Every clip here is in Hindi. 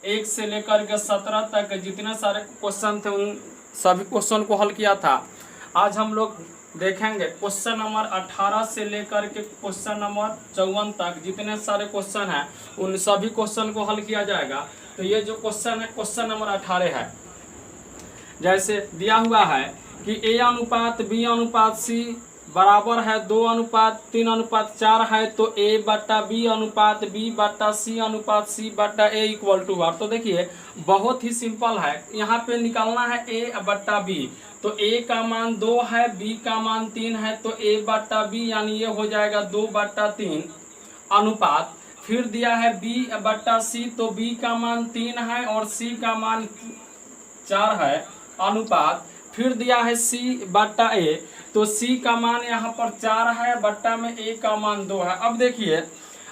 1 से लेकर के 17 तक जितने सारे क्वेश्चन थे उन सभी क्वेश्चन को हल किया था। आज हम लोग देखेंगे क्वेश्चन नंबर 18 से लेकर के क्वेश्चन नंबर 54 तक जितने सारे क्वेश्चन हैं उन सभी क्वेश्चन को हल किया जाएगा। तो ये जो क्वेश्चन है क्वेश्चन नंबर 18 है। जैसे दिया हुआ है कि A अनुपात B अनुपात C बराबर है 2:3:4 है, तो A/B अनुपात B/C अनुपात C/A इक्वल टू आर। तो देखिए बहुत ही सिंपल है, यहाँ पे निकालना है A/B। तो A का मान 2 है, B का मान 3 है, तो A/B यानी ये हो जाएगा 2/3 अनुपात। फिर दिया है B/C, तो B का मान 3 है और C का मान 4 है अनुपात। फिर दिया है C/A, तो C का मान यहाँ पर 4 है, बट्टा में A का मान 2 है। अब देखिए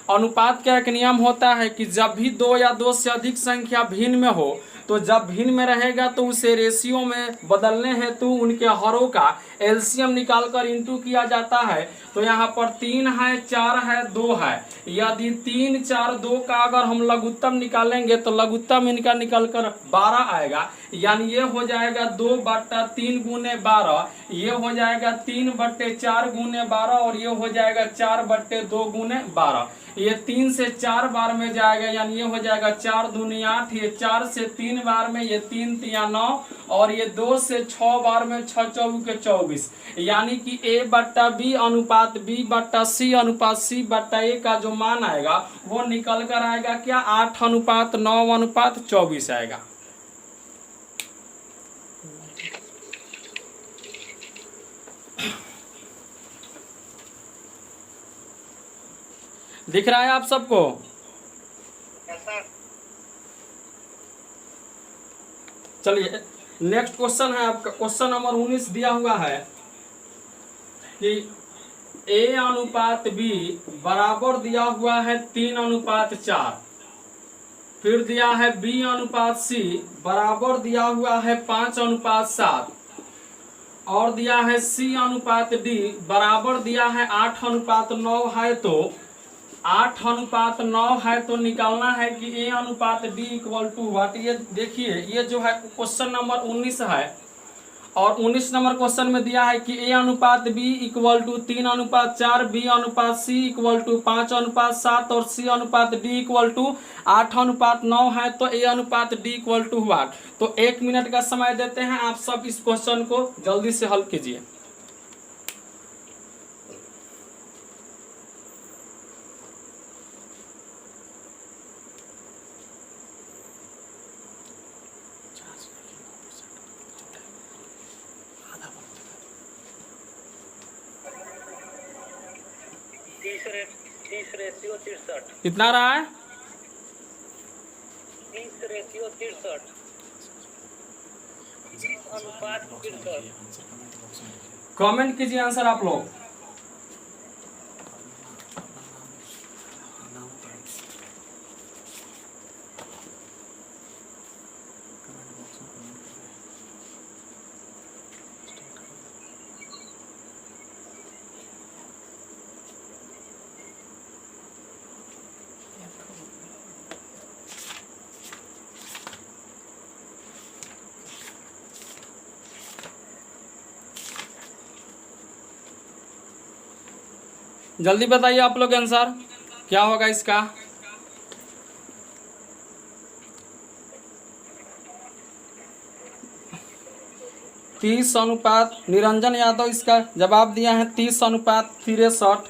अनुपात का एक नियम होता है कि जब भी 2 या 2 से अधिक संख्या भिन्न में हो, तो जब भिन्न में रहेगा तो उसे रेशियो में बदलने हेतु उनके हरों का एलसीएम निकालकर इंटू किया जाता है। तो यहाँ पर 3 है, 4 है, 2 है। यदि 3, 4, 2 का अगर हम लघुत्तम निकालेंगे तो लघुत्तम इनका निकलकर 12 आएगा, यानी ये हो जाएगा 2/3 गुने 12, ये हो जाएगा 3/4 गुने 12 और ये हो जाएगा 4/2 गुने 12। ये 3 से 4 बार में जाएगा, यानी ये हो जाएगा 4 दूनी 8, ये 4 से 3 बार में, ये 3 तिया 9 और ये 2 से 6 बार में, 6 चौके के 24। यानी कि A/B अनुपात B/C अनुपात C/A का जो मान आएगा वो निकल कर आएगा क्या 8:9:24 आएगा। दिख रहा है आप सबको? चलिए नेक्स्ट क्वेश्चन है आपका, क्वेश्चन नंबर 19 दिया हुआ है कि A अनुपात B बराबर दिया हुआ है 3:4। फिर दिया है B अनुपात C बराबर दिया हुआ है 5:7 और दिया है C अनुपात D बराबर दिया है 8:9 है। तो 8:9 है तो निकालना है कि A अनुपात D इक्वल टू व्हाट। ये देखिए ये जो है क्वेश्चन नंबर 19 है और 19 नंबर क्वेश्चन में दिया है कि A अनुपात B इक्वल टू 3:4, B अनुपात C इक्वल टू 5:7 और C अनुपात D इक्वल टू 8:9 है। तो A अनुपात D इक्वल टू व्हाट। तो 1 मिनट का समय देते हैं, आप सब इस क्वेश्चन को जल्दी से हल कीजिए। कितना रहा है? 30:63 अनुपात 63। कमेंट कीजिए आंसर आप लोग। जल्दी बताइए आप लोग आंसर क्या होगा इसका। तीस अनुपात निरंजन यादव इसका जवाब दिया है 30:63,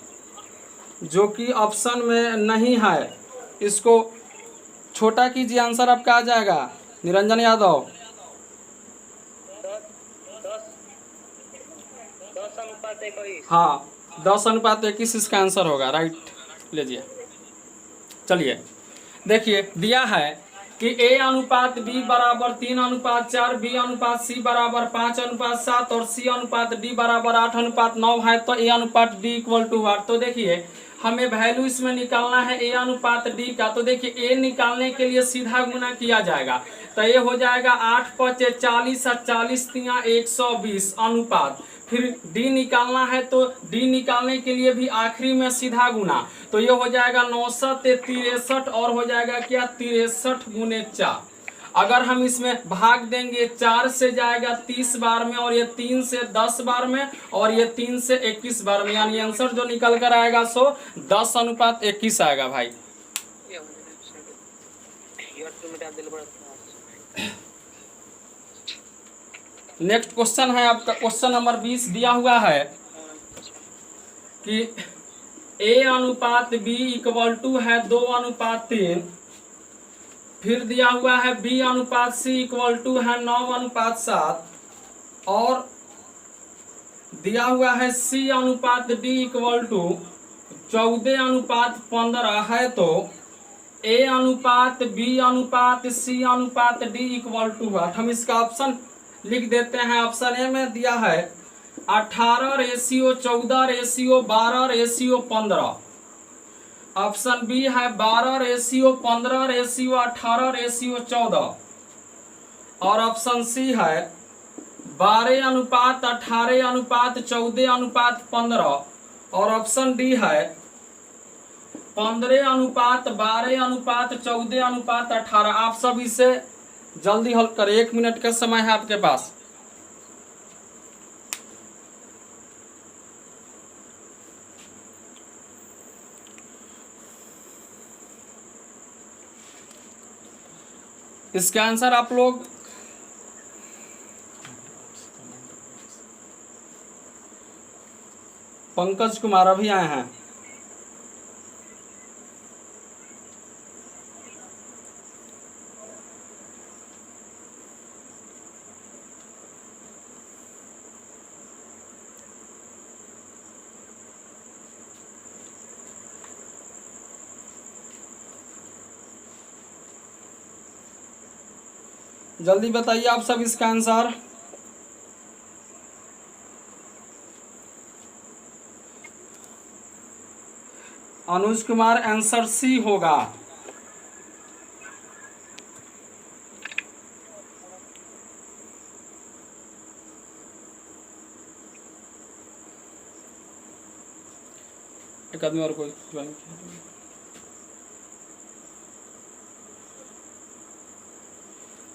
जो कि ऑप्शन में नहीं है। इसको छोटा कीजिए, आंसर आपका आ जाएगा निरंजन यादव। 10:21। हाँ 10:21 इसका आंसर होगा, राइट लीजिए। चलिए देखिए दिया है कि A अनुपात B बराबर 3:4, B अनुपात C बराबर 5:7 और C अनुपात D बराबर 8:9 है। तो A अनुपात D इक्वल टू व्हाट। तो देखिए हमें वैल्यू इसमें निकालना है A अनुपात D का। तो देखिए A निकालने के लिए सीधा गुना किया जाएगा, तो ये हो जाएगा 8×5 = 40 और 40×3 = 120 अनुपात। फिर डी निकालना है तो डी निकालने के लिए भी आखिरी में सीधा गुना, तो ये हो जाएगा 963 और हो जाएगा क्या 63 गुने 4। अगर हम इसमें भाग देंगे 4 से जाएगा 30 बार में और ये 3 से 10 बार में और ये 3 से 21 बार में, यानी आंसर जो निकल कर आएगा सो 10:21 आएगा भाई। नेक्स्ट क्वेश्चन है आपका क्वेश्चन नंबर 20 दिया हुआ है कि A/B = है 2:3, फिर दिया हुआ है B/C = है 9:7 और दिया हुआ है C/D = 14:15 है, तो A/B/C/D = 8। हम इसका ऑप्शन लिख देते हैं। ऑप्शन ए में दिया है 18:14:12:15। ऑप्शन बी है 12:15:18:14 और ऑप्शन सी है 12:18:14:15 और ऑप्शन डी है 15:12:14:18। आप सब इसे जल्दी हल करें, 1 मिनट का समय है आपके पास। इसका आंसर आप लोग पंकज कुमार अभी आए हैं। जल्दी बताइए आप सब इसका आंसर। अनुज कुमार आंसर सी होगा। एक आदमी और कोई ज्वाइन किया।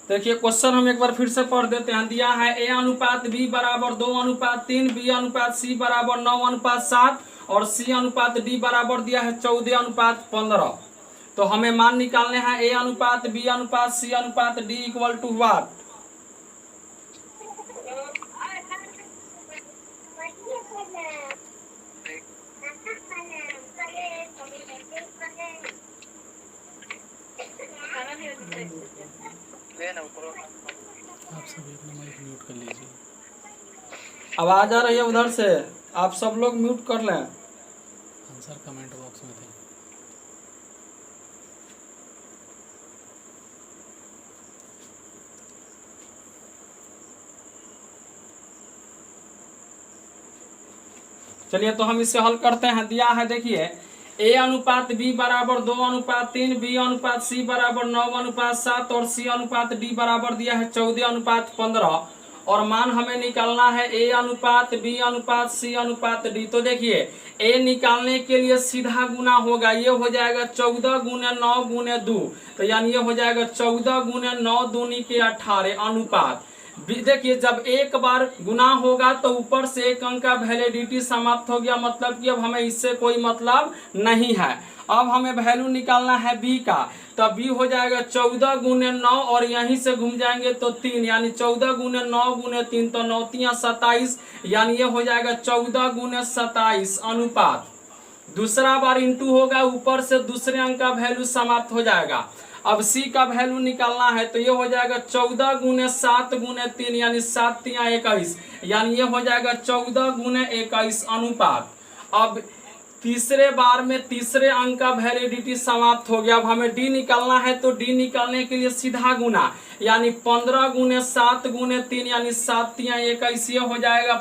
देखिए क्वेश्चन हम एक बार फिर से पढ़ देते हैं। दिया है A/B = 2:3, B/C = 9:7 और C/D बराबर दिया है 14:15। तो हमें मान निकालने हैं A/B/C/D = व्हाट? आप सब एक माइक म्यूट कर लीजिए। आवाज आ रही है उधर से, आप सब लोग म्यूट कर लें। आंसर कमेंट बॉक्स में थे। चलिए तो हम इसे हल करते हैं। दिया है देखिए A/B = 2:3, B/C = 9:7 और C/D बराबर दिया है 14:15 और मान हमें निकालना है A/B/C/D। तो देखिए A निकालने के लिए सीधा गुना होगा, ये हो जाएगा 14 गुने 9 गुने 2, तो यानी ये हो जाएगा 14 गुने 9 दूनी के 18 अनुपात। देखिए जब एक बार गुना होगा तो ऊपर से एक अंक का वैलिडिटी समाप्त हो गया, मतलब कि अब हमें इससे कोई मतलब नहीं है। अब हमें वैल्यू निकालना है बी का, तो बी हो जाएगा 14 गुने 9 और यहीं से घूम जाएंगे तो 3, यानी 14 गुने 9 गुने 3, तो 9 × 27, यानी ये हो जाएगा 14 गुने 27 अनुपात। दूसरा बार इंटू होगा, ऊपर से दूसरे अंक का वैल्यू समाप्त हो जाएगा। अब सी का वैल्यू निकालना है तो ये हो जाएगा 14 गुने 7 गुने 3, यानी 7 × 21, यानी ये हो जाएगा 14 गुने 21 अनुपात। अब तीसरे बार में तीसरे अंक का वैलिडिटी समाप्त हो गया। अब हमें डी निकालना है तो डी निकालने के लिए सीधा गुना, यानी 15 गुने 7 गुने 3, यानी 7 × 21, ये हो जाएगा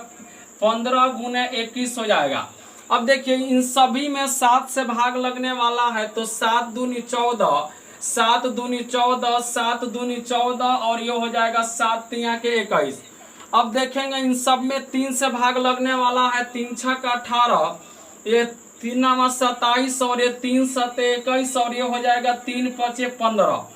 15 गुने 21 हो जाएगा। अब देखिए इन सभी में 7 से भाग लगने वाला है, तो 7 दूनी 14, 7 दूनी 14, 7 दूनी 14 और ये हो जाएगा 7 × 21। अब देखेंगे इन सब में 3 से भाग लगने वाला है। 3 छक 18, ये 3 नामा 27 और ये 3 सते 21 और ये हो जाएगा 3 पचे 15।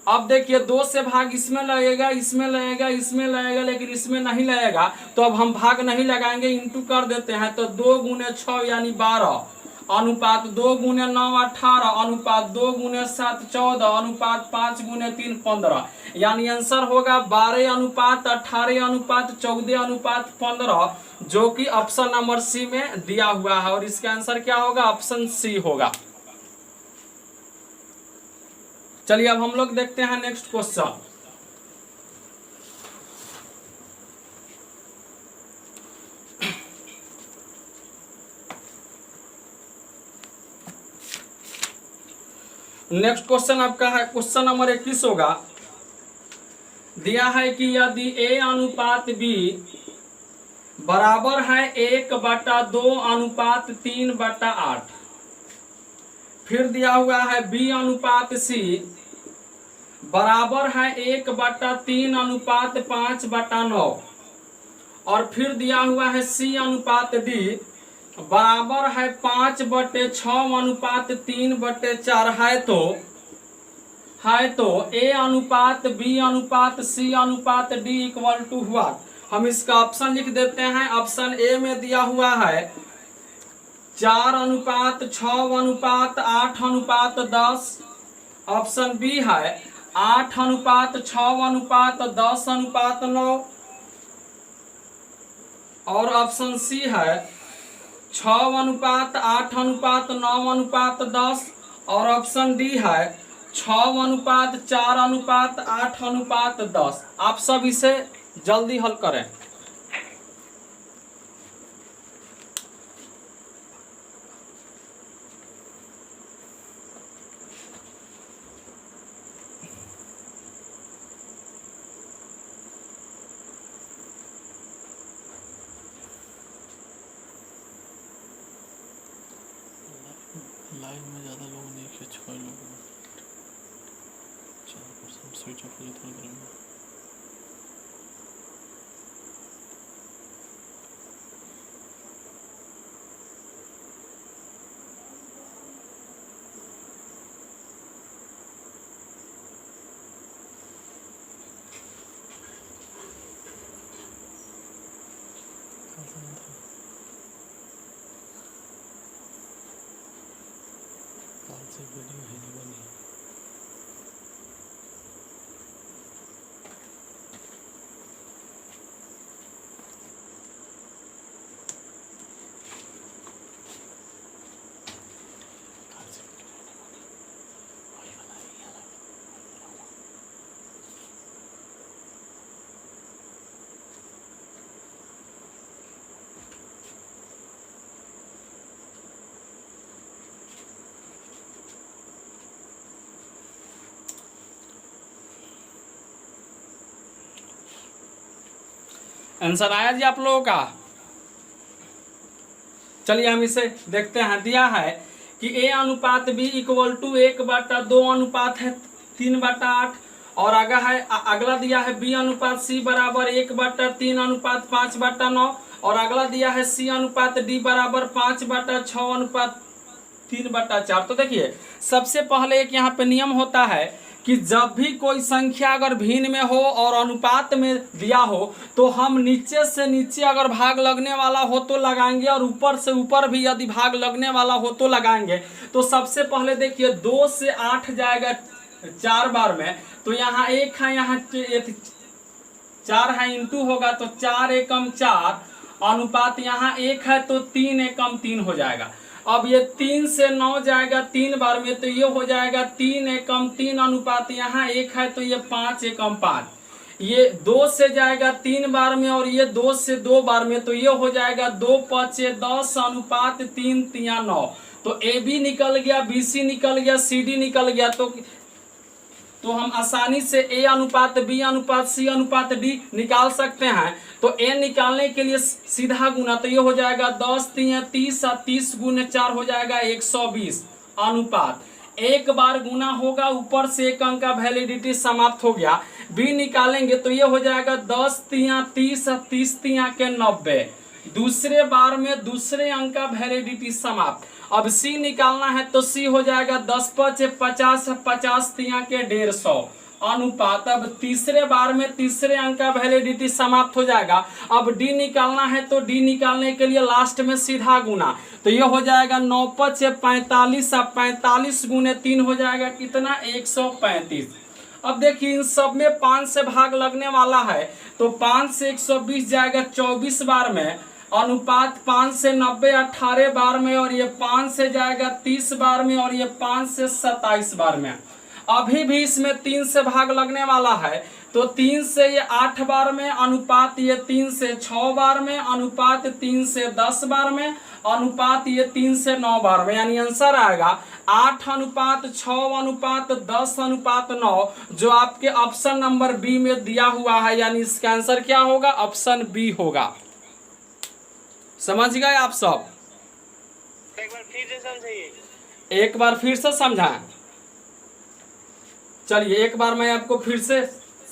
अब देखिए 2 से भाग इसमें लगेगा, इसमें लगेगा, इसमें लगेगा, लेकिन इसमें नहीं लगेगा, तो अब हम भाग नहीं लगाएंगे, इंटू कर देते हैं। तो 2 गुने 6 यानी 12 अनुपात 2 गुने 9 18 अनुपात 2 गुने 7 14 अनुपात 5 गुने 3 15, यानी आंसर होगा 12 अनुपात 18 अनुपात 14 अनुपात 15, जो कि ऑप्शन नंबर सी में दिया हुआ है। और इसका आंसर क्या होगा? ऑप्शन सी होगा। चलिए अब हम लोग देखते हैं नेक्स्ट क्वेश्चन। नेक्स्ट क्वेश्चन आपका है क्वेश्चन नंबर 21 होगा। दिया है कि यदि a अनुपात b बराबर है 1/2 अनुपात 3/8, फिर दिया हुआ है b अनुपात c बराबर है 1/3 अनुपात 5/9, और फिर दिया हुआ है c अनुपात d बराबर है 5/6 अनुपात 3/4 है तो a अनुपात b अनुपात c अनुपात d इक्वल टू हुआ। हम इसका ऑप्शन लिख देते हैं। ऑप्शन ए में दिया हुआ है 4 अनुपात 6 अनुपात 8 अनुपात 10। ऑप्शन बी है 8 अनुपात 6 अनुपात 10 अनुपात 9, और ऑप्शन सी है 6 अनुपात 8 अनुपात 9 अनुपात 10, और ऑप्शन डी है 6 अनुपात 4 अनुपात 8 अनुपात 10। आप सब इसे जल्दी हल करें। लाइव में ज़्यादा लोग नहीं किए, 6 लोग 4% स्विच ऑफ हो जाता है थोड़ी देर में। काल से वीडियो है नहीं बनी। आंसर आया जी आप लोगों का? चलिए हम इसे देखते हैं। दिया है कि a अनुपात b इक्वल टू 1/2 अनुपात है 3/8, और अगला दिया है b अनुपात c बराबर 1/3 अनुपात 5/9, और अगला दिया है c अनुपात d बराबर 5/6 अनुपात 3/4। तो देखिए सबसे पहले एक यहाँ पे नियम होता है कि जब भी कोई संख्या अगर भिन्न में हो और अनुपात में दिया हो तो हम नीचे से नीचे अगर भाग लगने वाला हो तो लगाएंगे, और ऊपर से ऊपर भी यदि भाग लगने वाला हो तो लगाएंगे। तो सबसे पहले देखिए 2 से 8 जाएगा 4 बार में, तो यहाँ 1 है, यहाँ 4 है, इंटू होगा तो 4 एकम 4 अनुपात यहाँ 1 है तो 3 एकम 3 हो जाएगा। अब ये 3 से 9 जाएगा 3 बार में, तो ये हो जाएगा 3 एकम 3 अनुपात यहाँ 1 है तो ये 5 एकम 5। ये 2 से जाएगा 3 बार में, और ये 2 से 2 बार में, तो ये हो जाएगा 2 5 10 अनुपात 3 3 9। तो ए बी निकल गया, बी सी निकल गया, सी डी निकल गया। तो हम आसानी से a अनुपात b अनुपात c अनुपात d निकाल सकते हैं। तो a निकालने के लिए सीधा गुना, तो ये हो जाएगा 10 3 30 30 गुने 4 हो जाएगा 120 अनुपात एक बार गुना होगा, ऊपर से एक अंक का वैलिडिटी समाप्त हो गया। बी निकालेंगे तो ये हो जाएगा 10 तिया 30, 30 तिया के 90। दूसरे बार में दूसरे अंक का वैलिडिटी समाप्त। अब सी निकालना है तो सी हो जाएगा 10 5 50, 50 तिया के 150 अनुपात। अब तीसरे बार में तीसरे अंक का वैलिडिटी समाप्त हो जाएगा। अब डी निकालना है तो डी निकालने के लिए लास्ट में सीधा गुना, तो ये हो जाएगा 9 5 45, 45 गुने 3 हो जाएगा कितना 135। अब देखिए इन सब में 5 से भाग लगने वाला है, तो 5 से 120 जाएगा 24 बार में, अनुपात 5 से 90 18 बार में, और ये 5 से जाएगा 30 बार में, और ये 5 से 27 बार में। अभी भी इसमें 3 से भाग लगने वाला है, तो 3 से ये 8 बार में, अनुपात ये 3 से 6 बार में, अनुपात 3 से 10 बार में, अनुपात ये 3 से 9 बार में। यानी आंसर आएगा 8 अनुपात 6 अनुपात 10 अनुपात 9, जो आपके ऑप्शन नंबर बी में दिया हुआ है। यानी इसका आंसर क्या होगा, ऑप्शन बी होगा। समझ गए आप सब? एक बार फिर से समझाइए। एक बार फिर से समझाएं। चलिए एक बार मैं आपको फिर से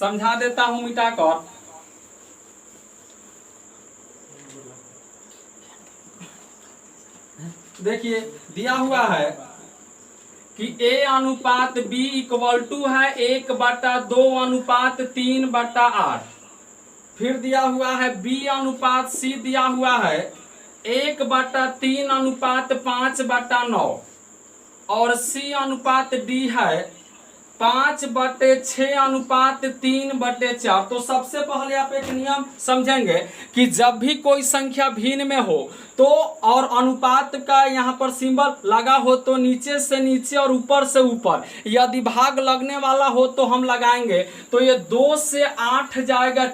समझा देता हूं मिटाकर। देखिए दिया हुआ है कि a अनुपात b इक्वल टू है 1/2 अनुपात 3/8। फिर दिया हुआ है b अनुपात c दिया हुआ है 1/3 अनुपात 5/9, और c अनुपात d है 5/6 अनुपात 3/4। तो सबसे पहले आप एक नियम समझेंगे कि जब भी कोई संख्या भिन्न में हो तो और अनुपात का यहाँ पर सिंबल लगा हो तो नीचे से नीचे और ऊपर से ऊपर यदि भाग लगने वाला हो तो हम लगाएंगे। तो ये 2 से 8 जाएगा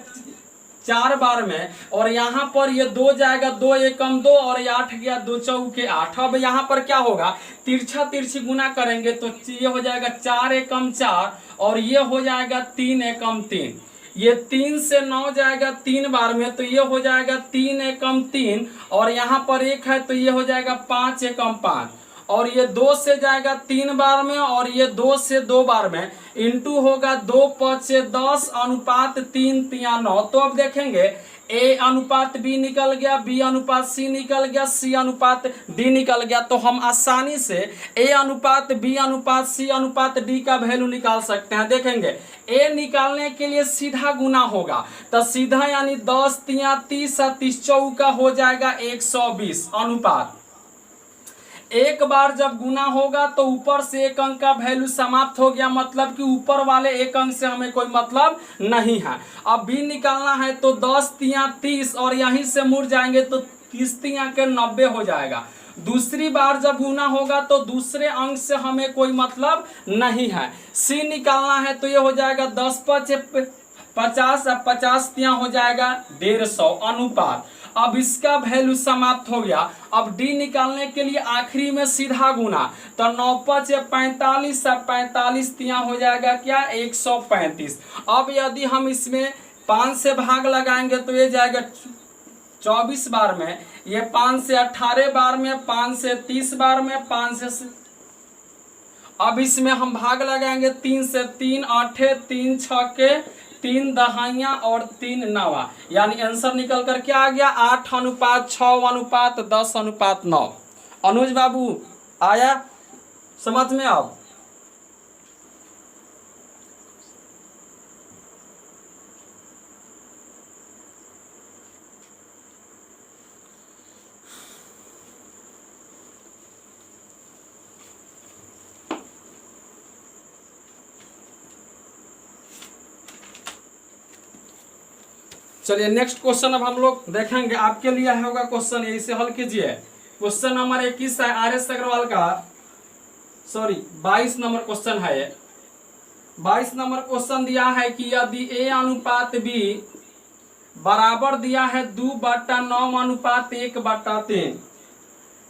4 बार में, और यहाँ पर ये 2 जाएगा 2 एकम 2, और ये 8 गया 2 चौके 8। अब यहाँ पर क्या होगा, तिरछा तिरछी गुना करेंगे तो ये हो जाएगा 4 एकम 4, और ये हो जाएगा 3 एकम 3। ये 3 से 9 जाएगा 3 बार में, तो ये हो जाएगा 3 एकम 3, और यहाँ पर 1 है तो ये हो जाएगा 5 एकम 5, और ये 2 से जाएगा 3 बार में, और ये 2 से 2 बार में, इंटू होगा 2 5 10 अनुपात 3 तिया 9। तो अब देखेंगे a अनुपात b निकल गया, b अनुपात c निकल गया, c अनुपात d निकल गया। तो हम आसानी से a अनुपात b अनुपात c अनुपात d का वैल्यू निकाल सकते हैं। देखेंगे a निकालने के लिए सीधा गुना होगा, तो सीधा यानी 10 तिया 30, 30 चौका हो जाएगा 120 अनुपात। एक बार जब गुना होगा तो ऊपर से एक अंक का वैल्यू समाप्त हो गया, मतलब कि ऊपर वाले एक अंक से हमें कोई मतलब नहीं है। अब बी निकालना है तो 10 तिया 30, और यहीं से मुड़ जाएंगे तो 30 तिया के 90 हो जाएगा। दूसरी बार जब गुना होगा तो दूसरे अंक से हमें कोई मतलब नहीं है। सी निकालना है तो ये हो जाएगा 10 5 50, 50 तिया हो जाएगा 150 अनुपात। अब इसका वैल्यू समाप्त हो गया। अब डी निकालने के लिए आखिरी में सीधा गुना, तो 9 5 45, 45 तिया हो जाएगा क्या 135। अब यदि हम इसमें 5 से भाग लगाएंगे तो ये जाएगा 24 बार में, ये 5 से 18 बार में, 5 से 30 बार में, 5 से अब इसमें हम भाग लगाएंगे 3 से 3 8 3 6 के 3 दहाइयाँ और 3 नवा, यानी आंसर निकल कर क्या आ गया 8 अनुपात 6 अनुपात 10 अनुपात 9। अनुज बाबू आया समझ में? अब चलिए नेक्स्ट क्वेश्चन अब हम लोग देखेंगे। आपके लिए होगा क्वेश्चन, यही से हल कीजिए। क्वेश्चन नंबर 21 है आर.एस. अग्रवाल का, सॉरी 22 नंबर क्वेश्चन है ये। 22 नंबर क्वेश्चन दिया है कि यदि a अनुपात b बराबर दिया है 2/9 अनुपात 1/3,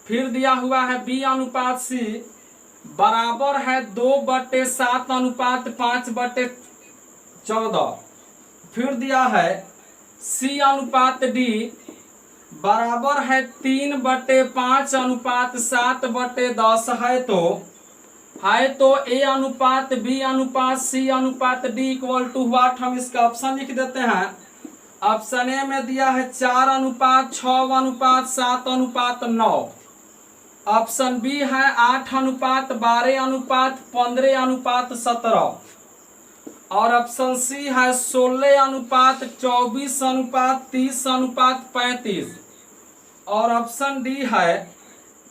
फिर दिया हुआ है b अनुपात c बराबर है 2/7 अनुपात 5/14, फिर दिया है c अनुपात d बराबर है 3/5 अनुपात 7/10 है, तो है तो ए अनुपात बी अनुपात सी अनुपात डी इक्वल टू व्हाट, हम इसका ऑप्शन लिख देते हैं। ऑप्शन ए में दिया है 4 अनुपात 6 अनुपात 7 अनुपात 9। ऑप्शन बी है 8 अनुपात 12 अनुपात 15 अनुपात 17। और ऑप्शन सी है 16 अनुपात 24 अनुपात 30 अनुपात 35। और ऑप्शन डी है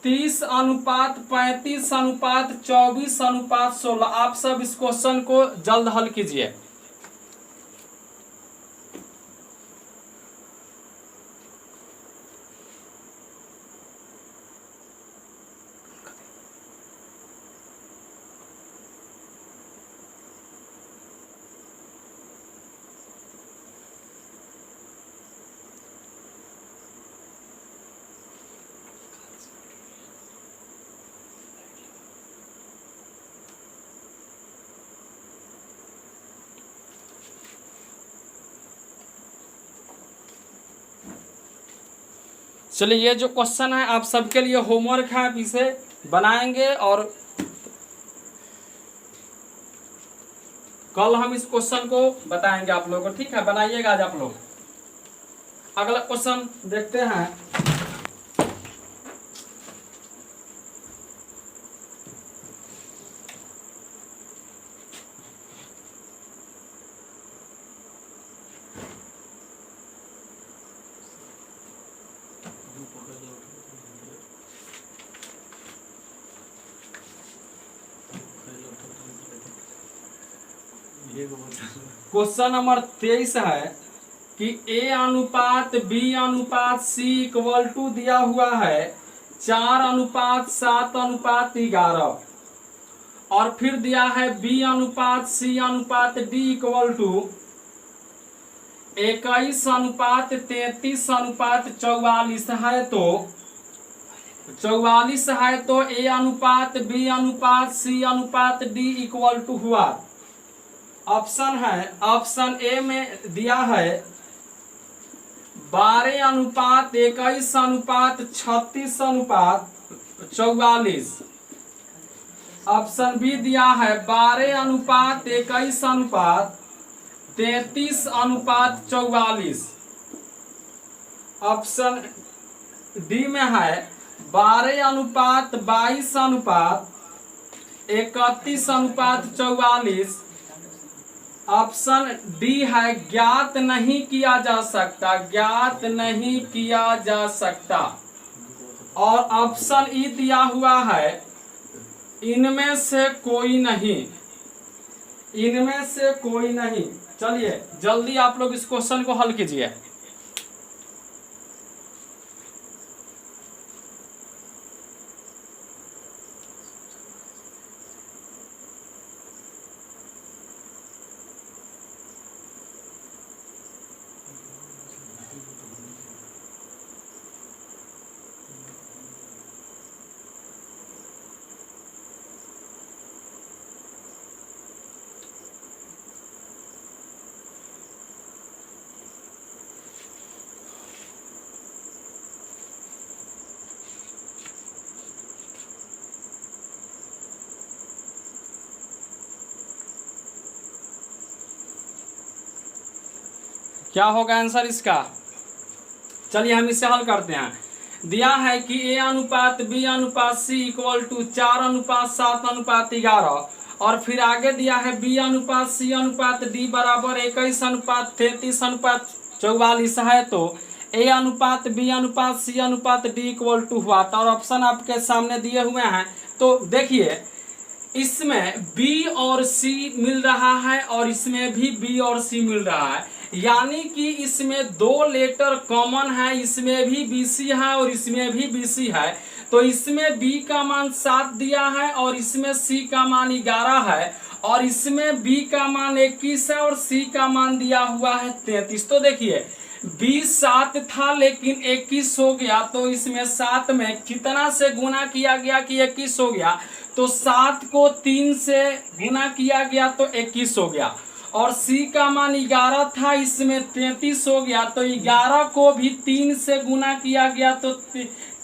30 अनुपात 35 अनुपात 24 अनुपात 16। आप सब इस क्वेश्चन को जल्द हल कीजिए। चलिए, ये जो क्वेश्चन है आप सबके लिए होमवर्क है, आप इसे बनाएंगे और कल हम इस क्वेश्चन को बताएंगे आप लोगों को। ठीक है, बनाइएगा आज आप लोग। अगला क्वेश्चन देखते हैं। क्वेश्चन नंबर 23 है कि ए अनुपात बी अनुपात सी इक्वल टू दिया हुआ है 4 अनुपात 7 अनुपात 11। और फिर दिया है बी अनुपात सी अनुपात डी इक्वल टू 21 अनुपात 33 अनुपात 44 है। तो 44 है तो ए अनुपात बी अनुपात सी अनुपात डी इक्वल टू हुआ। ऑप्शन है, ऑप्शन ए में दिया है 12 अनुपात 21 अनुपात 36 अनुपात 44। ऑप्शन बी दिया है 12 अनुपात 21 अनुपात 33 अनुपात 44। ऑप्शन डी में है 12 अनुपात 22 अनुपात 31 अनुपात 44। ऑप्शन डी है ज्ञात नहीं किया जा सकता, ज्ञात नहीं किया जा सकता। और ऑप्शन ई दिया हुआ है इनमें से कोई नहीं, इनमें से कोई नहीं। चलिए जल्दी आप लोग इस क्वेश्चन को हल कीजिए। क्या होगा आंसर इसका? चलिए हम इसे हल करते हैं। दिया है कि ए अनुपात बी अनुपात सी इक्वल टू 4 अनुपात 7 अनुपात 11। और फिर आगे दिया है बी अनुपात सी अनुपात डी बराबर 21 अनुपात 33 अनुपात 44 है। तो ए अनुपात बी अनुपात सी अनुपात डी इक्वल टू व्हाट। और ऑप्शन आपके सामने दिए हुए हैं। तो देखिए इसमें बी और सी मिल रहा है और इसमें भी बी और सी मिल रहा है, यानी कि इसमें 2 लेटर कॉमन है। इसमें भी बीसी है और इसमें भी बीसी है। तो इसमें बी का मान 7 दिया है और इसमें सी का मान 11 है। और इसमें बी का मान 21 है और सी का मान दिया हुआ है 33। तो देखिए बी 7 था लेकिन 21 हो गया। तो इसमें 7 में कितना से गुना किया गया कि 21 हो गया। तो 7 को 3 से गुना किया गया तो 21 हो गया। और सी का मान 11 था, इसमें 33 हो गया। तो 11 को भी 3 से गुना किया गया तो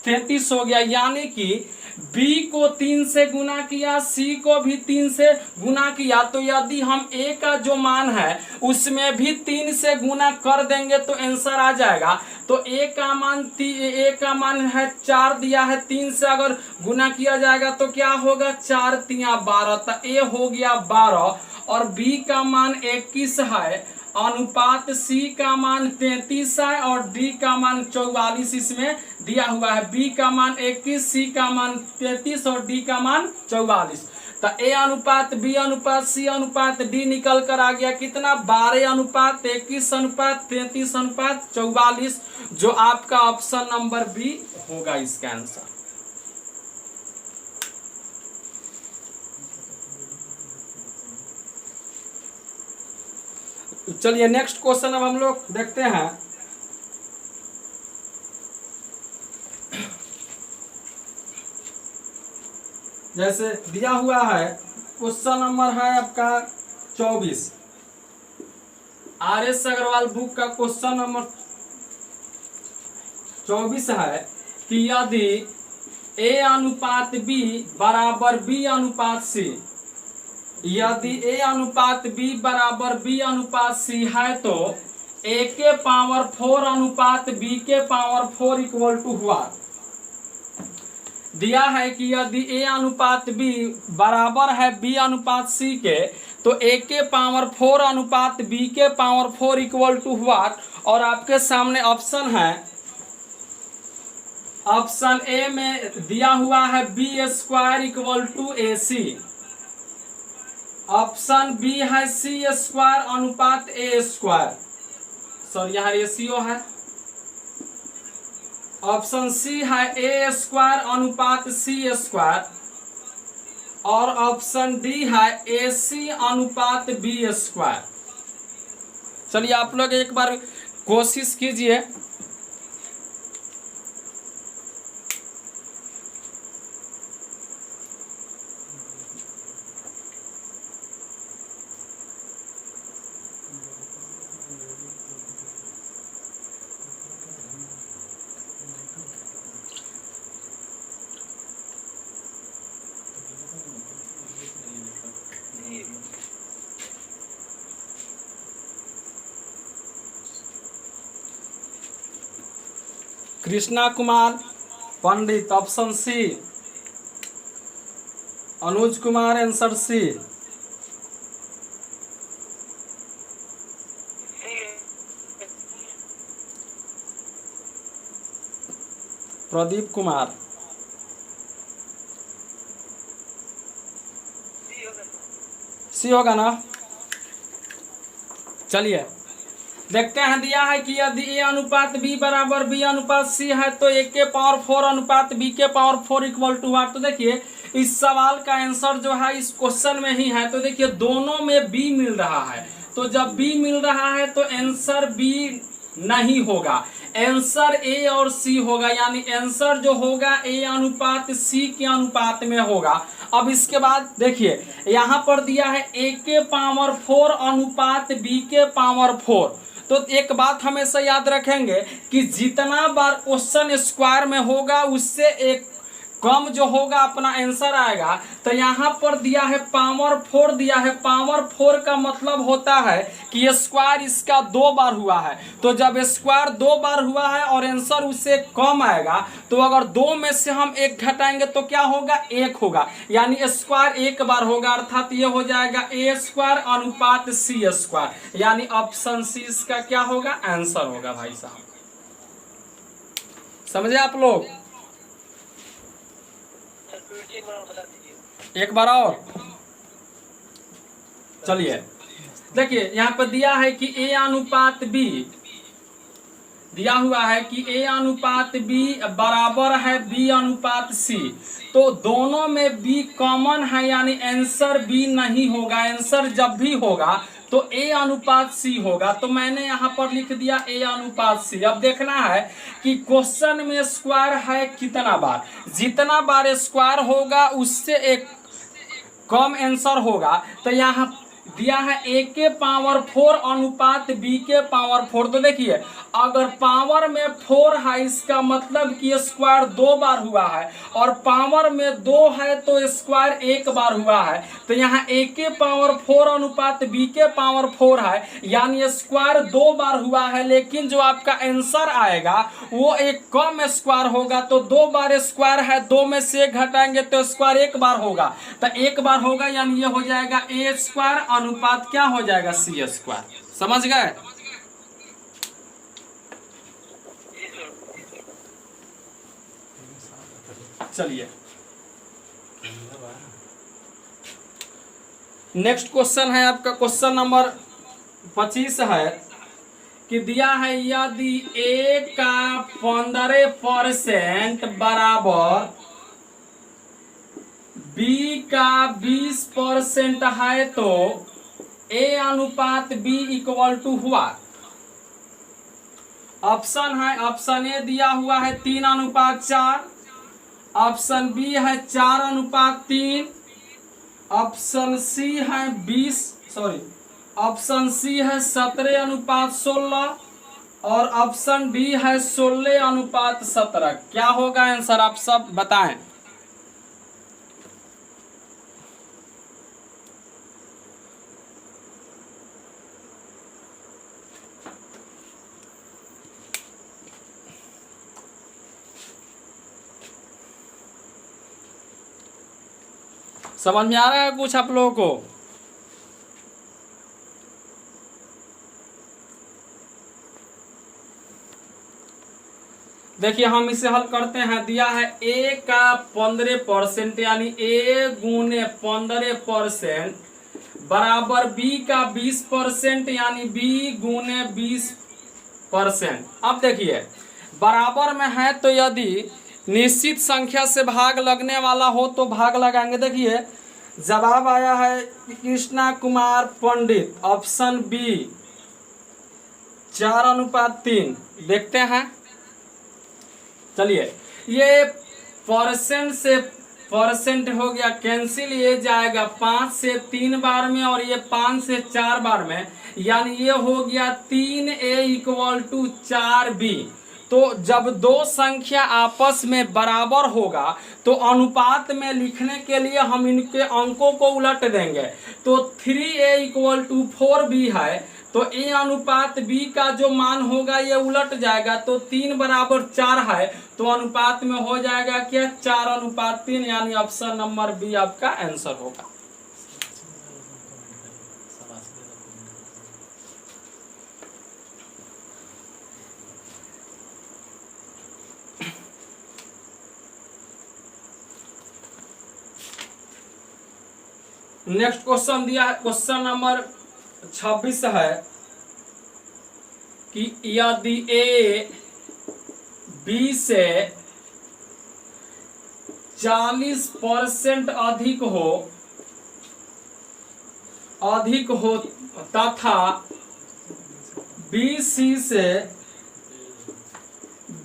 33 हो गया। यानी कि बी को 3 से गुना किया, सी को भी 3 से गुना किया, तो यदि हम ए का जो मान है उसमें भी 3 से गुना कर देंगे तो आंसर आ जाएगा। तो ए का मान है 4 दिया है, 3 से अगर गुना किया जाएगा तो क्या होगा, 4 तिया 12, तो ए हो गया 12। और बी का मान 21 है, अनुपात सी का मान 33 है और डी का मान 44 इसमें दिया हुआ है। बी का मान 21, सी का मान 33 और डी का मान 44। तो ए अनुपात बी अनुपात सी अनुपात डी निकल कर आ गया कितना, 12 अनुपात 21 अनुपात 33 अनुपात 44, जो आपका ऑप्शन नंबर बी होगा इसका आंसर। चलिए नेक्स्ट क्वेश्चन अब हम लोग देखते हैं। जैसे दिया हुआ है क्वेश्चन नंबर है आपका 24, RS अग्रवाल बुक का क्वेश्चन नंबर 24 है कि यदि A अनुपात B बराबर B अनुपात C, यदि A अनुपात B बराबर B अनुपात C है तो A के पावर 4 अनुपात B के पावर 4 इक्वल टू हुआ। दिया है कि यदि A अनुपात B बराबर है B अनुपात C के तो A के पावर 4 अनुपात B के पावर 4 इक्वल टू हुआ। और आपके सामने ऑप्शन है, ऑप्शन ए में दिया हुआ है B square equal to AC, option B है C स्क्वायर अनुपात A स्क्वायर, सॉरी यहाँ रेशियो है, ऑप्शन सी है A स्क्वायर अनुपात C स्क्वायर, और ऑप्शन डी है AC अनुपात B स्क्वायर। चलिए आप लोग एक बार कोशिश कीजिए। Krishna Kumar Pandit option C, Anuj Kumar answer C, Pradeep Kumar C होगा ना। चलिए देखते हैं। दिया है कि यदि A अनुपात B बराबर B अनुपात C है तो A के पावर 4 अनुपात B के पावर 4 इक्वल टू वाट। तो देखिए इस सवाल का आंसर जो है इस क्वेश्चन में ही है। तो देखिए दोनों में B मिल रहा है, तो जब B मिल रहा है तो आंसर B नहीं होगा, आंसर A और C होगा, यानी आंसर जो होगा A अनुपात C के अनुपात में होगा। अब इसके बाद देखिए यहाँ पर दिया है A के पावर 4 अनुपात B के पावर 4। तो एक बात हमेशा याद रखेंगे कि जितना बार क्वेश्चन स्क्वायर में होगा उससे एक कम जो होगा अपना आंसर आएगा। तो यहाँ पर दिया है पावर 4 दिया है, पावर 4 का मतलब होता है कि स्क्वायर इसका 2 बार हुआ है। तो जब स्क्वायर 2 बार हुआ है और आंसर उससे कम आएगा तो अगर 2 में से हम 1 घटाएंगे तो क्या होगा, 1 होगा, यानी स्क्वायर 1 बार होगा, अर्थात ये हो जाएगा A स्क्वायर अनुपात C स्क्वायर, यानी ऑप्शन सी इसका क्या होगा, आंसर होगा। भाई साहब समझे आप लोग? एक बार और चलिए देखिए यहाँ पर दिया है कि A अनुपात B दिया हुआ है कि A अनुपात B बराबर है B अनुपात C। तो दोनों में B कॉमन है, यानी आंसर B नहीं होगा। आंसर जब भी होगा तो A अनुपात C होगा। तो मैंने यहाँ पर लिख दिया A अनुपात C। अब देखना है कि क्वेश्चन में स्क्वायर है कितना बार, जितना बार स्क्वायर होगा उससे एक कम आंसर होगा। तो यहाँ दिया है a के पावर 4 अनुपात b के पावर 4। तो देखिए अगर पावर में 4 है इसका मतलब कि स्क्वायर 2 बार हुआ है, और पावर में 2 है तो स्क्वायर 1 बार हुआ है। तो यहाँ a के पावर 4 अनुपात b के पावर 4 है, यानी स्क्वायर 2 बार हुआ है, लेकिन जो आपका आंसर आएगा वो एक कम स्क्वायर होगा। तो 2 बार स्क्वायर है, 2 में से 1 घटाएंगे तो स्क्वायर 1 बार होगा। तो 1 बार होगा यानी ये हो जाएगा a स्क्वायर अनुपात क्या हो जाएगा c स्क्वायर। समझ गए? चलिए नेक्स्ट क्वेश्चन है आपका क्वेश्चन नंबर 25 है कि दिया है यदि a का 15% बराबर b का 20% है तो a अनुपात b इक्वल टू हुआ। ऑप्शन है, ऑप्शन ए दिया हुआ है 3 अनुपात 4, ऑप्शन बी है 4 अनुपात 3, ऑप्शन सी है 20 सॉरी ऑप्शन सी है 17 अनुपात 16 और ऑप्शन डी है 16 अनुपात 17। क्या होगा आंसर आप सब बताएं। समझ में आ रहा है कुछ आप लोगों को? देखिए हम इसे हल करते हैं। दिया है a का 15% यानी a गुने 15% बराबर b का 20% यानी b गुने 20%। अब देखिए बराबर में है तो यदि निश्चित संख्या से भाग लगने वाला हो तो भाग लगाएंगे। देखिए जवाब आया है कृष्णा कुमार पंडित, ऑप्शन बी 4 अनुपात 3। देखते हैं, चलिए ये परसेंट से परसेंट हो गया कैंसिल, ये जाएगा 5 से 3 बार में और ये 5 से 4 बार में, यानी ये हो गया 3a इक्वल टू 4b। तो जब दो संख्या आपस में बराबर होगा तो अनुपात में लिखने के लिए हम इनके अंकों को उलट देंगे। तो 3a इक्वल टू 4b है तो a अनुपात b का जो मान होगा ये उलट जाएगा। तो 3 बराबर 4 है तो अनुपात में हो जाएगा क्या 4 अनुपात 3, यानी ऑप्शन नंबर बी आपका आंसर होगा। नेक्स्ट क्वेश्चन दिया है क्वेश्चन नंबर 26 है कि यदि a b से 40% अधिक हो तथा b c से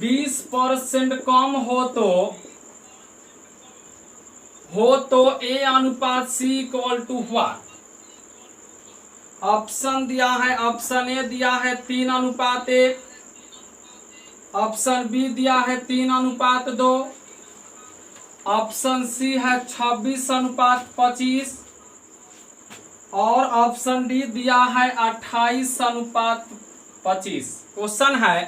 20% कम हो तो a अनुपात c इक्वल टू हुआ। ऑप्शन दिया है, ऑप्शन ए दिया है 3 अनुपात 1, ऑप्शन बी दिया है 3 अनुपात 2, ऑप्शन सी है 26 अनुपात 25 और ऑप्शन डी दिया है 28 अनुपात 25। क्वेश्चन है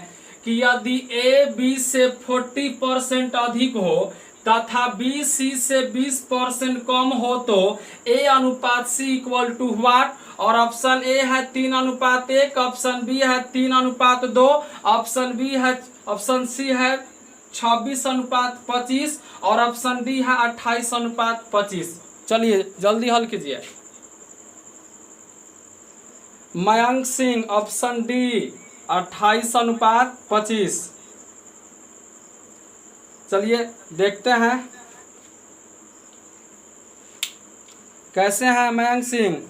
कि यदि ए बी से 40% अधिक हो तथा बी सी से 20% कम हो तो a अनुपात c इक्वल टू व्हाट। और ऑप्शन ए है 3 अनुपात 1, ऑप्शन बी है 3 अनुपात 2, ऑप्शन सी है 26 अनुपात 25 और ऑप्शन डी है 28 अनुपात 25। चलिए जल्दी हल कीजिए। मयंक सिंह ऑप्शन डी 28 अनुपात 25। चलिए देखते हैं कैसे हैं मयंक सिंह।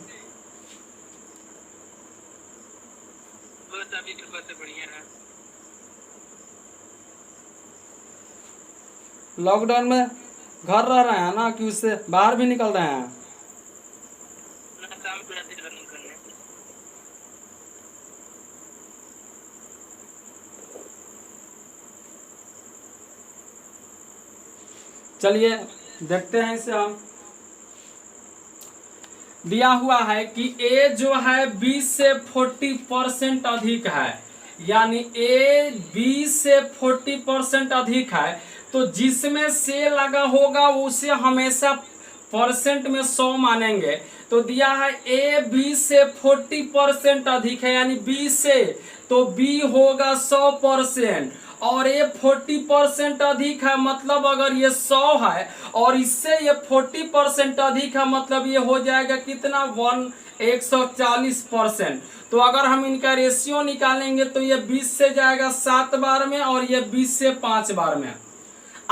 लॉकडाउन में घर रह रहे हैं ना कि उससे बाहर भी निकल रहे हैं? चलिए देखते हैं इसे हम। दिया हुआ है कि ए जो है 20 से 40% अधिक है, यानी ए 20 से 40% अधिक है, तो जिसमें से लगा होगा उसे हमेशा परसेंट में 100 मानेंगे। तो दिया है ए 20 से 40% अधिक है, यानी 20 से, तो बी होगा 100%, और ये 40% अधिक है, मतलब अगर ये 100 है और इससे ये 40% अधिक है, मतलब ये हो जाएगा कितना 140%। तो अगर हम इनका रेशियो निकालेंगे तो ये 20 से जाएगा 7 बार में और ये 20 से 5 बार में।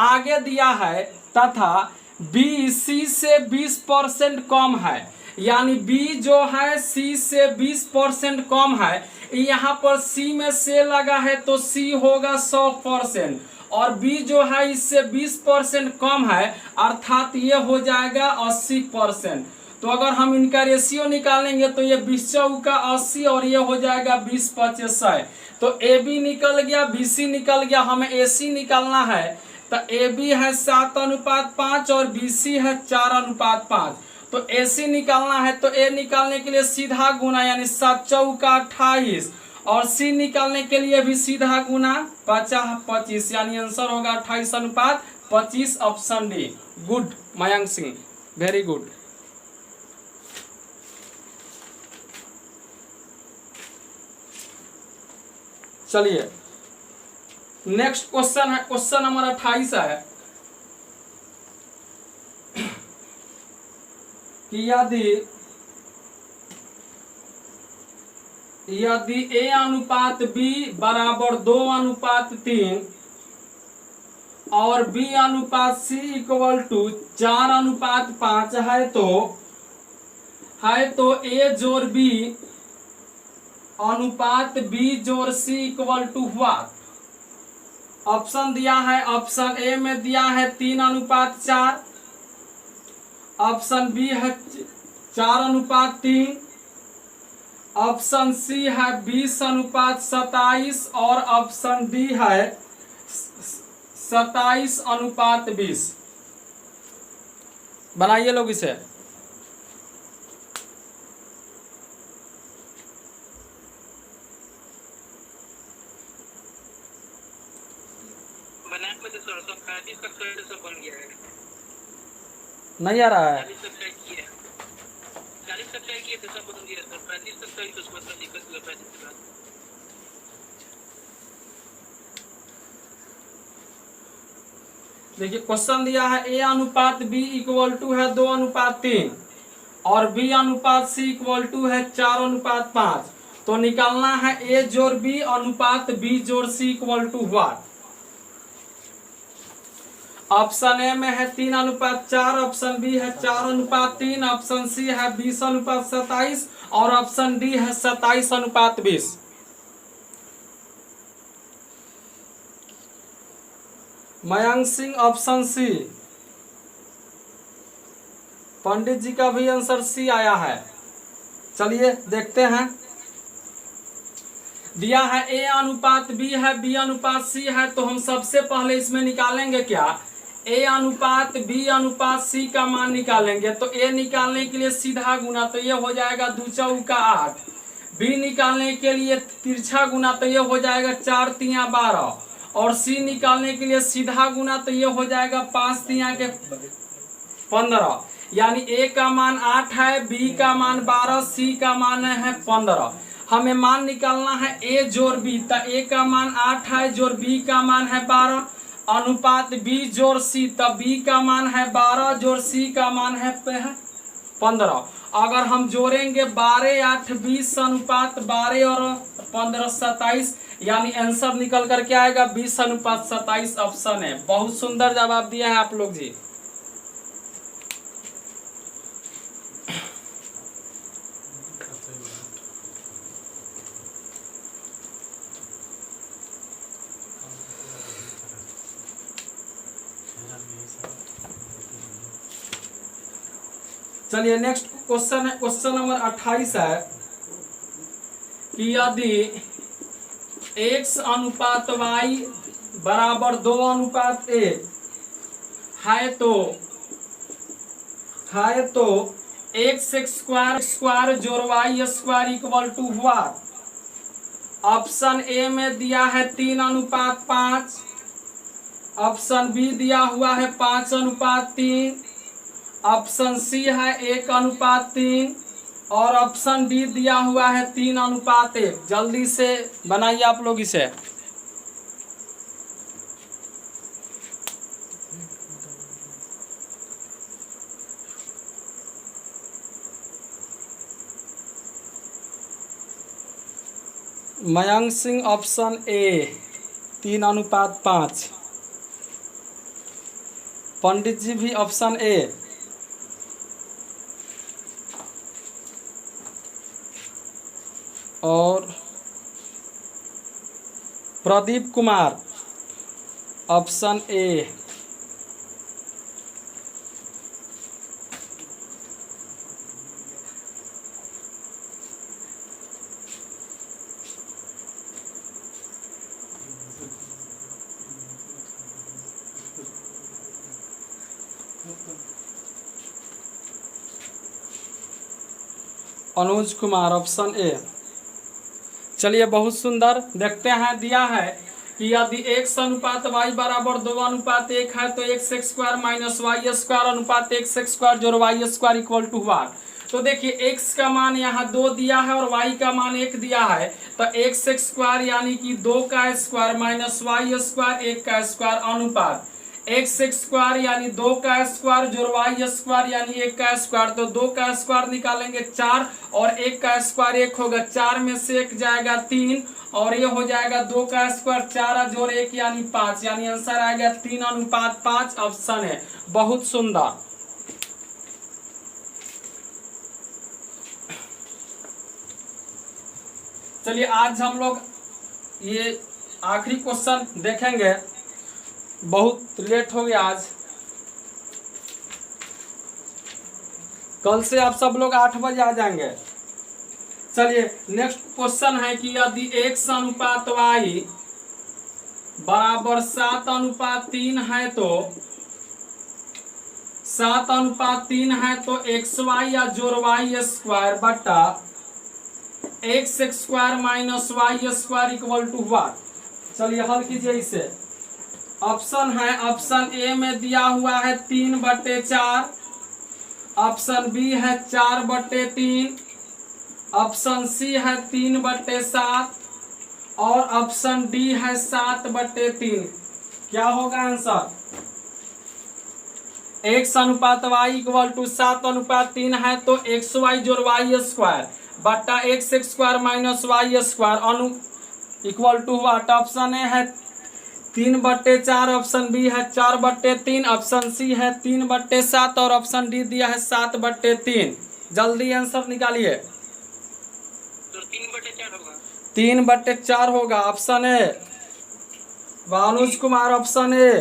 आगे दिया है तथा बी सी से 20% कम है, यानी बी जो है सी से 20% कम है। यहाँ पर सी में से लगा है तो सी होगा 100%, और बी जो है इससे 20% कम है, अर्थात ये हो जाएगा 80%। तो अगर हम इनका रेशियो निकालेंगे तो ये 20 चौका 80 और ये हो जाएगा 20 पचे 100। तो ए बी निकल गया, बी सी निकल गया, हमें ए सी निकालना है। तो ए बी है 7:5 और बी सी है 4:5। तो ए सी निकालना है तो ए निकालने के लिए सीधा गुना, यानी 7 चौका 28, और सी निकालने के लिए भी सीधा गुना 50-25, यानी आंसर होगा 28:25, option D. Good Mayank Singh, very good. चलिए नेक्स्ट क्वेश्चन है, क्वेश्चन नंबर 28 है कि यदि ए अनुपात बी बराबर 2:3 और बी अनुपात सी इक्वल टू 4:5 है, तो ए जोड़ बी अनुपात बी जोड़ सी इक्वल टू हुआ। ऑप्शन दिया है, ऑप्शन ए में दिया है 3:4, ऑप्शन बी है 4:3, ऑप्शन सी है 20:27 और ऑप्शन डी है 27:20। बनाइए लोग इसे। बन गया है, नहीं आ रहा है। 40 सब्सक्राइब किए थे, सब बन गया सर। 35 सब्सक्राइब उसको मतलब दिक्कत हुआ 35 के बाद। देखिए क्वेश्चन दिया है ए अनुपात बी इक्वल टू है 2:3 और बी अनुपात सी इक्वल टू है 4:5। तो निकालना है ए जोड़ बी अनुपात बी जोड़ C equal to what. Option A में है 3:4, ऑप्शन बी है 4:3, ऑप्शन सी है 20:27 और ऑप्शन डी है 27:20। Mayank Singh option C. पंडित जी का भी आंसर सी आया है। चलिए देखते हैं। दिया है ए अनुपात बी है, बी अनुपात सी है, तो हम सबसे पहले इसमें निकालेंगे क्या, ए अनुपात बी अनुपात सी का मान निकालेंगे। तो ए निकालने के लिए सीधा गुना, तो ये हो जाएगा 2 चौका 8। बी निकालने के लिए तिरछा गुना, तो ये हो जाएगा 4 तिया 12, और सी निकालने के लिए सीधा गुना, तो ये हो जाएगा 5 तिया के 15, यानी ए का मान 8 है, बी का मान 12, सी का मान है 15। हमें मान निकालना है ए जोड़ बी, तो ए का मान 8 है, जोड़ बी का मान है 12, अनुपात बी जोड़ सी, तब बी का मान है 12, जोड़ सी का मान है 15। अगर हम जोड़ेंगे 12 8 20 अनुपात 12 और 15 27, यानी आंसर निकल कर के आएगा 20:27, ऑप्शन है। बहुत सुंदर जवाब दिया है आप लोग जी। चलिए नेक्स्ट क्वेश्चन है, क्वेश्चन नंबर 28 है कि यदि x अनुपात y बराबर 2:1 है तो एक्स स्क्वायर जोड़ वाई स्क्वायर इक्वल टू हुआ। ऑप्शन ए में दिया है 3:5, ऑप्शन बी दिया हुआ है 5:3, ऑप्शन सी है 1:3 और ऑप्शन डी दिया हुआ है 3:1। जल्दी से बनाइए आप लोग इसे। मयंक सिंह ऑप्शन ए 3:5, पंडित जी भी ऑप्शन ए, और Pradeep Kumar option A. Anuj Kumar option A. चलिए बहुत सुंदर। देखते हैं दिया है कि यदि x अनुपात y बराबर 2:1 है तो x square minus y square अनुपात x स्क्वायर जोड़ वाई स्क्वायर इक्वल टू हुआ। तो देखिए x का मान यहाँ 2 दिया है और y का मान 1 दिया है, तो x स्क्वायर यानी कि 2 का स्क्वायर माइनस वाई स्क्वायर 1 का स्क्वायर अनुपात x स्क्वायर यानी 2 का स्क्वायर जोड़ वाई स्क्वायर यानी 1 का स्क्वायर। तो 2 का स्क्वायर निकालेंगे 4 और 1 का स्क्वायर 1 होगा, 4 में से 1 जाएगा 3 और ये हो जाएगा 2 का स्क्वायर 4 जोड़ 1 यानी 5, यानी आंसर आएगा 3:5। ऑप्शन है। बहुत सुंदर। चलिए आज हम लोग ये आखिरी क्वेश्चन देखेंगे। बहुत लेट हो गया आज, कल से आप सब लोग 8 बजे आ जाएंगे। चलिए नेक्स्ट क्वेश्चन है कि यदि x अनुपात y बराबर 7:3 है तो 7:3 है तो xy या जोड़ y स्क्वायर बटा x square minus y square equal to हुआ। चलिए हल कीजिए इसे। ऑप्शन है, ऑप्शन ए में दिया हुआ है 3/4, ऑप्शन बी है 4/3, ऑप्शन सी है 3/7 और ऑप्शन डी है 7/3। क्या होगा आंसर? x अनुपात y इक्वल टू 7:3 है तो एक्स वाई जोड़ वाई स्क्वायर बट्टा x square minus y square अनु इक्वल टू हुआ। ऑप्शन ए है 3/4, ऑप्शन बी है 4/3, ऑप्शन सी है 3/7 और ऑप्शन डी दिया है 7/3। जल्दी आंसर निकालिए। तो 3/4 होगा। 3/4 होगा। Option A. Anuj Kumar option A.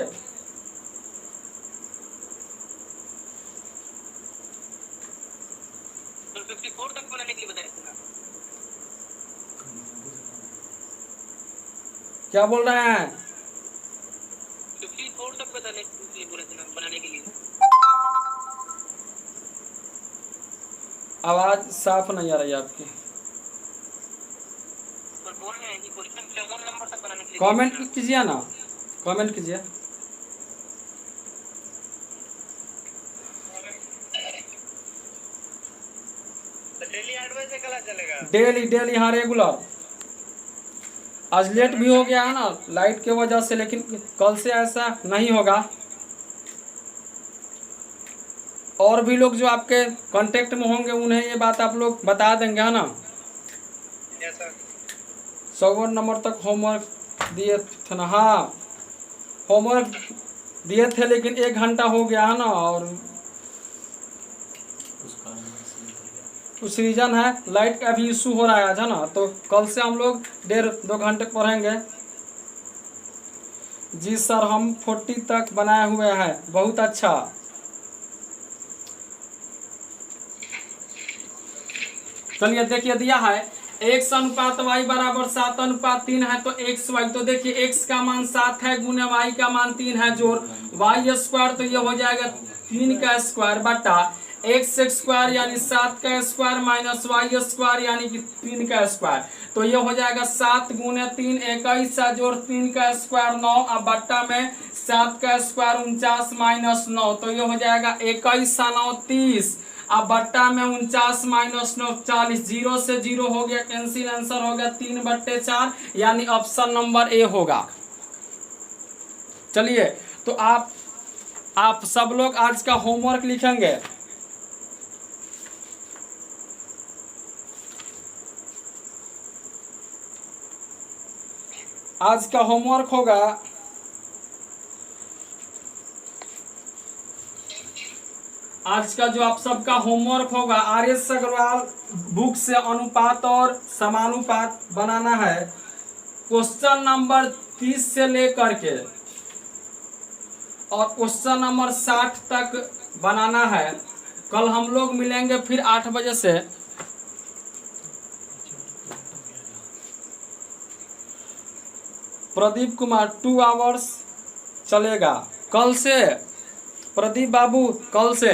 तो 54 तक बनाने के लिए बताया था। क्या बोल रहे हैं? 54 तक बताने के लिए बोले थे ना, बनाने के लिए। आवाज साफ नहीं आ रही है आपकी। और बोल रहे हैं कि क्वेश्चन 54 नंबर तक बनाने के लिए। कमेंट कीजिए ना, कमेंट कीजिए। डेली 8 बजे क्लास चलेगा। डेली हाँ रेगुलर। आज लेट भी हो गया है ना लाइट के वजह से, लेकिन कल से ऐसा नहीं होगा। और भी लोग जो आपके कांटेक्ट में होंगे उन्हें ये बात आप लोग बता देंगे, है ना। Yes sir. 54 नंबर तक होमवर्क दिए थे ना। हाँ होमवर्क दिए थे लेकिन 1 घंटा हो गया है ना, और कुछ रीजन है, लाइट का भी इशू हो रहा है आज, है ना। तो कल से हम लोग 1.5-2 घंटे पढ़ेंगे। जी सर हम 40 तक बनाए हुए हैं। बहुत अच्छा। चलिए देखिए दिया है x अनुपात y बराबर 7:3 है तो एक्स वाई, तो देखिए x का मान 7 है गुने y का मान 3 है जोड़ y स्क्वायर, तो ये हो जाएगा 3 का स्क्वायर बटा एक्स स्क्वायर यानी 7 का स्क्वायर माइनस वाई स्क्वायर यानी कि 3 का स्क्वायर, तो ये हो जाएगा 7 गुने 3 21 जोड़ 3 का स्क्वायर 9, अब बट्टा में 7 का स्क्वायर 49 माइनस 9, तो ये हो जाएगा 21 9 30, अब बट्टा में 49 माइनस 9 40, 0 से 0 हो गया कैंसिल, आंसर हो गया 3/4 यानी ऑप्शन नंबर ए होगा। चलिए तो आप सब लोग आज का होमवर्क लिखेंगे। आज का होमवर्क होगा आज का जो आप सबका होमवर्क होगा आर.एस. अग्रवाल बुक से अनुपात और समानुपात बनाना है। क्वेश्चन नंबर 30 से लेकर के और क्वेश्चन नंबर 60 तक बनाना है। कल हम लोग मिलेंगे फिर 8 बजे से। प्रदीप कुमार 2 आवर्स चलेगा कल से। प्रदीप बाबू कल से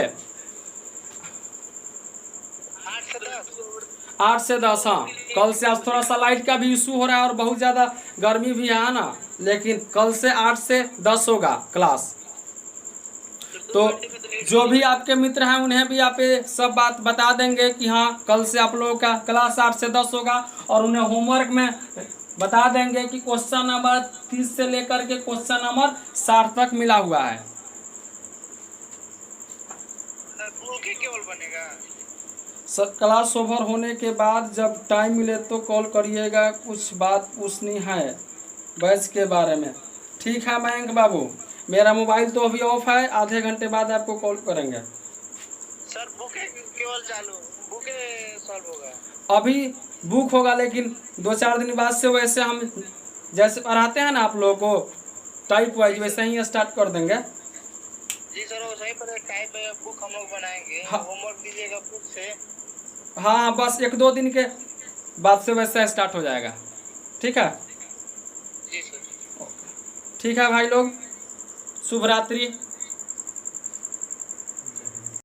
8 से 10 हाँ कल से। आज थोड़ा सा लाइट का भी इशू हो रहा है और बहुत ज़्यादा गर्मी भी है ना, लेकिन कल से 8 से 10 होगा क्लास। तो जो भी आपके मित्र हैं उन्हें भी आप ये सब बात बता देंगे कि हाँ कल से आप लोगों का क्लास 8 से 10 होगा, और उन्हें होमवर्क में बता देंगे कि क्वेश्चन नंबर 30 से लेकर के क्वेश्चन नंबर 60 तक मिला हुआ है। केवल बनेगा सर क्लास ओवर होने के बाद जब टाइम मिले तो कॉल करिएगा, कुछ बात पूछनी है बैच के बारे में। ठीक है मयंक बाबू, मेरा मोबाइल तो अभी ऑफ है, आधे घंटे बाद आपको कॉल करेंगे। सर बुके केवल चालू, बुके सॉल्व होगा अभी बुक होगा लेकिन 2-4 दिन बाद से वैसे हम जैसे पढ़ाते हैं ना आप लोगों को टाइप वाइज वैसे ही स्टार्ट कर देंगे। जी सर वो सही पर टाइप बुक हम लोग बनाएंगे। हाँ। होमवर्क दीजिएगा बुक से। हाँ बस 1-2 दिन के बाद से वैसे स्टार्ट हो जाएगा। ठीक है जी सर। ठीक है भाई लोग, शुभ रात्रि।